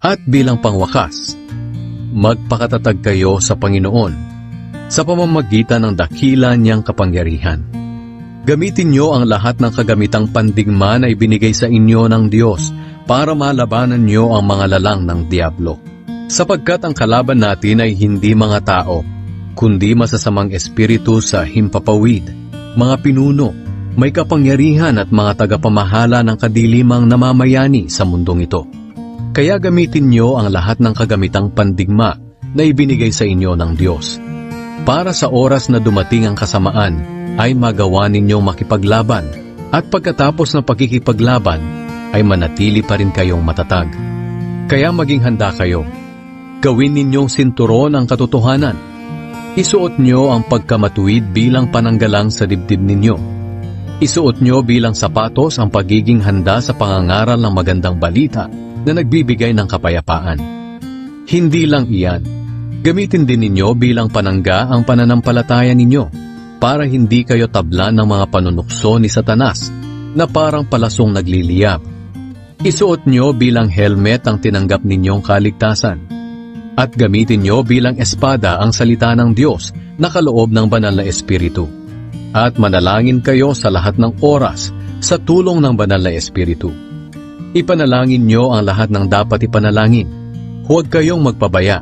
At bilang pangwakas, magpakatatag kayo sa Panginoon sa pamamagitan ng dakila niyang kapangyarihan. Gamitin niyo ang lahat ng kagamitang pandigma na ibinigay sa inyo ng Diyos para malabanan niyo ang mga lalang ng Diablo. Sapagkat ang kalaban natin ay hindi mga tao, kundi masasamang espiritu sa himpapawid, mga pinuno, may kapangyarihan at mga tagapamahala ng kadilimang namamayani sa mundong ito. Kaya gamitin niyo ang lahat ng kagamitang pandigma na ibinigay sa inyo ng Diyos, para sa oras na dumating ang kasamaan ay magawa ninyong makipaglaban, at pagkatapos ng pakikipaglaban ay manatili pa rin kayong matatag. Kaya maging handa kayo. Gawin ninyong sinturon ang katotohanan. Isuot nyo ang pagkamatuwid bilang pananggalang sa dibdib ninyo. Isuot nyo bilang sapatos ang pagiging handa sa pangangaral ng magandang balita na nagbibigay ng kapayapaan. Hindi lang iyan, gamitin din ninyo bilang panangga ang pananampalataya ninyo para hindi kayo tablan ng mga panunukso ni Satanas na parang palasong nagliliyab. Isuot nyo bilang helmet ang tinanggap ninyong kaligtasan. At gamitin nyo bilang espada ang salita ng Diyos na kaloob ng banal na Espiritu. At manalangin kayo sa lahat ng oras sa tulong ng banal na Espiritu. Ipanalangin nyo ang lahat ng dapat ipanalangin. Huwag kayong magpabaya.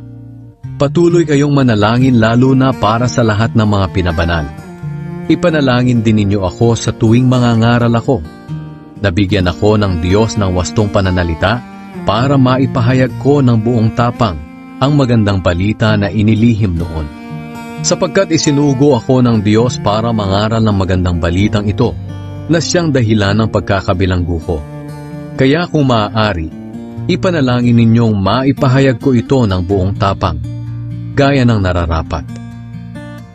Patuloy kayong manalangin lalo na para sa lahat ng mga pinabanal. Ipanalangin din ninyo ako sa tuwing mangangaral ako. Nabigyan ako ng Diyos ng wastong pananalita para maipahayag ko ng buong tapang ang magandang balita na inilihim noon. Sapagkat isinugo ako ng Diyos para mangaral ng magandang balitang ito na siyang dahilan ng pagkakabilanggo ko. Kaya kung maaari, ipanalangin ninyong maipahayag ko ito ng buong tapang, gaya ng nararapat.